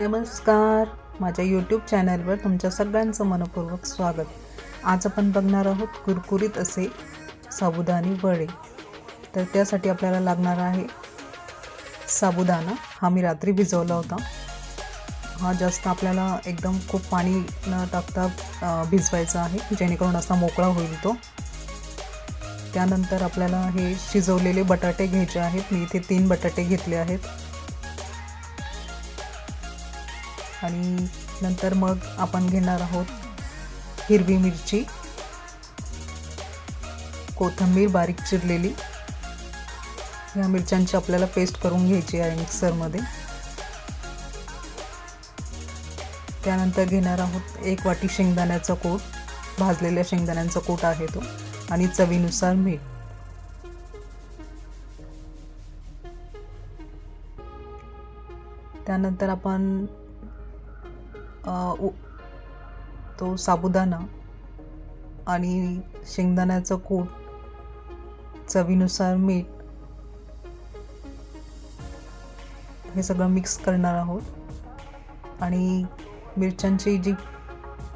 नमस्कार, माझ्या यूट्यूब चॅनलवर तुमच्या सगळ्यांचं मनपूर्वक स्वागत. आज आपण बघणार आहोत कुरकुरीत असे साबुदाणे वडे. तर त्यासाठी आपल्याला लागणार आहे साबुदाणा. हा मी रात्री भिजवला होता. हा जास्त आपल्याला एकदम खूप पाणी न टाकता भिजवायचा आहे, जेणेकरून असा मोकळा होईल तो. त्यानंतर आपल्याला हे शिजवलेले बटाटे घ्यायचे आहेत. मी इथे 3 बटाटे घेतले आहेत. आणि नंतर मग आपण घेणार आहोत हिरवी मिरची, कोथिंबीर बारीक चिरलेली. या मिरच्यांची आपल्याला पेस्ट करून घ्यायची आहे मिक्सरमध्ये. त्यानंतर घेणार आहोत 1 वाटी शेंगदाण्याचा कूट, भाजलेल्या शेंगदाण्यांचा कूट आहे तो, आणि चवीनुसार मीठ. त्यानंतर आपण तो साबुदाणा आणि शेंगदाण्याचं कूट, चवीनुसार मीठ हे सगळं मिक्स करणार आहोत. आणि मिरच्यांची जी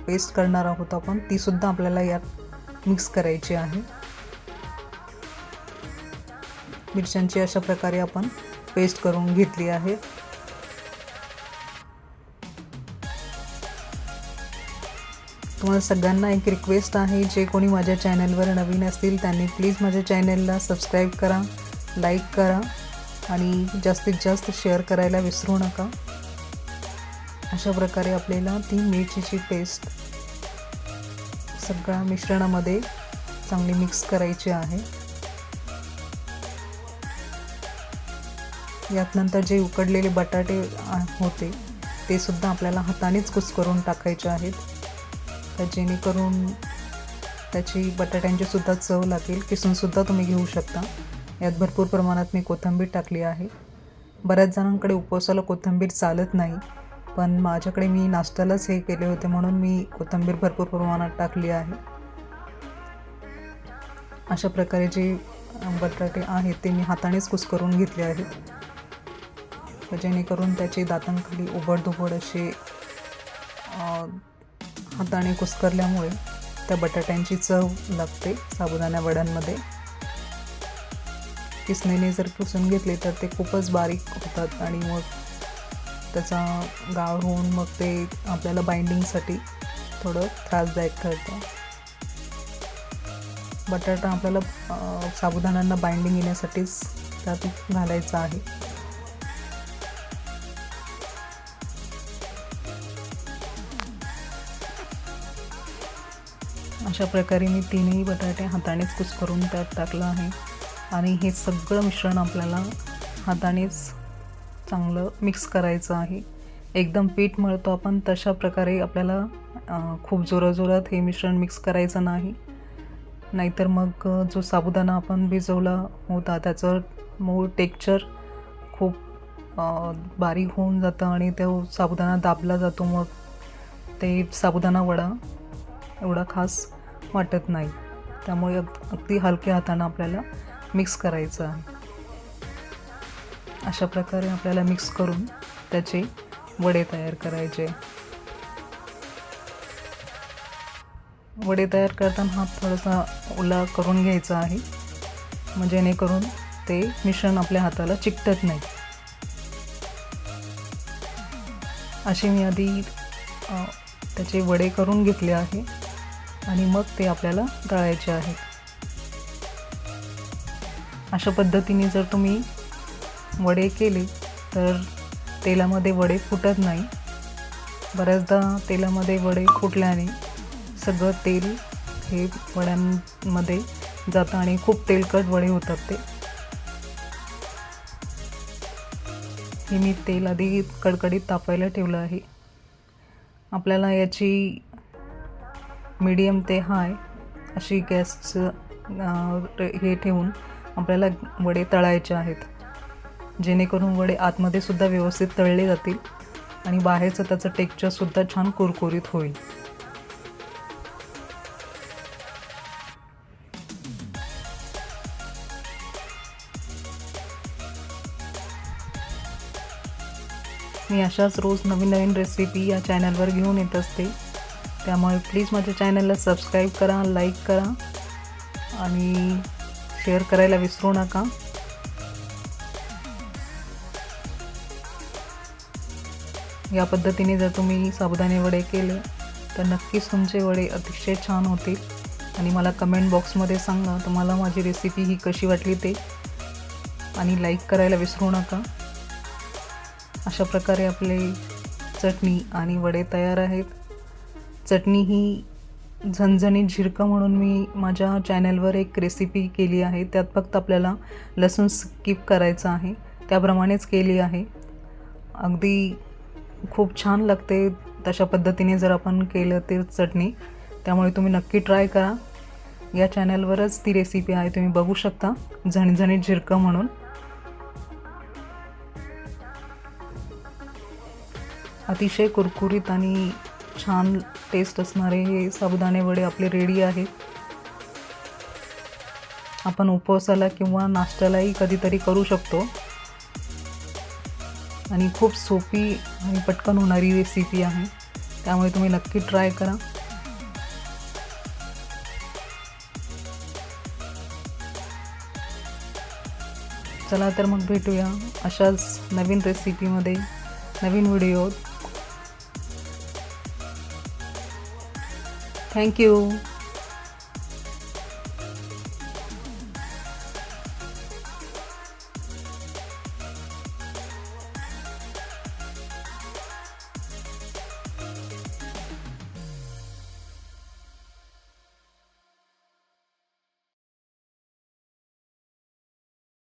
पेस्ट करणार आहोत आपण, ती सुद्धा आपल्याला यात मिक्स करायची आहे. मिरच्यांची अशा प्रकारे आपण पेस्ट करून घेतली आहे. तुम्हाला सगळ्यांना एक रिक्वेस्ट आहे, जे कोणी माझ्या चॅनलवर नवीन असतील त्यांनी प्लीज माझ्या चॅनलला सबस्क्राईब करा, लाईक करा आणि जास्तीत जास्त शेअर करायला विसरू नका. अशा प्रकारे आपल्याला ती मिरचीची पेस्ट सगळ्या मिश्रणामध्ये चांगली मिक्स करायची आहे. यात नंतर जे उकडलेले बटाटे होते ते सुद्धा आपल्याला हातानेच कुस्करून टाकायचे आहेत, तर जेणेकरून त्याची बटाट्यांची सुद्धा चव लागेल. किसून सुद्धा तुम्ही घेऊ शकता. यात भरपूर प्रमाणात मी कोथिंबीर टाकली आहे. बऱ्याच जणांकडे उपवासाला कोथिंबीर चालत नाही, पण माझ्याकडे मी नाश्त्यालाच हे केले होते म्हणून मी कोथिंबीर भरपूर प्रमाणात टाकली आहे. अशा प्रकारे जे बटाटे आहेत ते मी हातानेच कुस्करून घेतले आहेत, जेणेकरून त्याचे दातांखाली उबडधोबड असे हाताने कुस्करल्यामुळे त्या बटाट्यांची चव लागते साबुदाणा वड्यांमध्ये. किसणीने जर कुसून घेतले तर ते खूपच बारीक होतात आणि मग त्याचा गाळ होऊन मग ते आपल्याला बाइंडिंगसाठी थोडं त्रासदायक ठरतं. बटाटा आपल्याला साबुदाण्यांना बाइंडिंग येण्यासाठीच त्यात घालायचा आहे. अशा प्रकारे मी 3ही बटाटे हातानेच कुस्करून त्यात टाकलं आहे. आणि हे सगळं मिश्रण आपल्याला हातानेच चांगलं मिक्स करायचं आहे. एकदम पीठ मळतो आपण तशा प्रकारे आपल्याला खूप जोराजोरात हे मिश्रण मिक्स करायचं नाही, नाहीतर मग जो साबुदाणा आपण भिजवला होता त्याचं मूळ टेक्स्चर खूप बारीक होऊन जातं आणि तो साबुदाणा दाबला जातो. मग ते साबुदाणा वडा एवढा खास वाटत नाही. त्यामुळे अगदी हलक्या हाताने आपल्याला मिक्स करायचं आहे. अशा प्रकारे आपल्याला मिक्स करून त्याचे वडे तयार करायचे. वडे तयार करताना हात थोडासा ओला करून घ्यायचा आहे, म्हणजे जेणेकरून ते मिश्रण आपल्या हाताला चिकटत नाही. असे मी आधी त्याचे वडे करून घेतले आहे आणि मग ते आपल्याला तळायचे आहेत. अशा पद्धतीने जर तुम्ही वडे केले तर तेलामध्ये वडे फुटत नाही. बऱ्याचदा तेलामध्ये वडे फुटल्याने सगळं तेल हे वड्यांमध्ये जातं आणि खूप तेलकट वडे होतात ते. हे मी तेल आधी कडकडीत तापायला ठेवलं आहे. आपल्याला याची मीडियम ते हाय अशी गॅसचं हे ठेवून आपल्याला वडे तळायचे आहेत, जेणेकरून वडे आतमध्ये सुद्धा व्यवस्थित तळले जातील आणि बाहेरचं त्याचं टेक्स्चरसुद्धा छान कुरकुरीत होईल. मी अशाच रोज नवीन नवीन रेसिपी या चॅनलवर घेऊन येत असते. त्यामुळे प्लीज माझ्या चॅनलला सबस्क्राईब करा, लाईक करा आणि शेअर करायला विसरू नका. या पद्धतीने जर तुम्ही साबुदाणे वडे केले तर नक्कीच तुमचे वडे अतिशय छान होतील. आणि मला कमेंट बॉक्समध्ये सांगा तुम्हाला माझी रेसिपी ही कशी वाटली ते, आणि लाईक करायला विसरू नका. अशा प्रकारे आपले चटणी आणि वडे तयार आहेत. चटणी ही झणझणीत झिरकं म्हणून मी माझ्या चॅनलवर एक रेसिपी केली आहे. त्यात फक्त आपल्याला लसूण स्किप करायचं आहे, त्याप्रमाणेच केली आहे. अगदी खूप छान लागते तशा पद्धतीने जर आपण केलं ते चटणी. त्यामुळे तुम्ही नक्की ट्राय करा. या चॅनलवरच ती रेसिपी आहे, तुम्ही बघू शकता, झणझणीत झिरकं म्हणून. अतिशय कुरकुरीत आणि छान टेस्ट असणारे हे साबुदाणे वडे आपले रेडी आहेत. आपण उपवासाला किंवा नाश्त्यालाही कधीतरी करू शकतो. आणि खूप सोपी आणि पटकन होणारी रेसिपी आहे, त्यामुळे तुम्ही नक्की ट्राय करा. चला तर मग भेटूया अशाच नवीन रेसिपीमध्ये, नवीन व्हिडिओ. थँक्यू.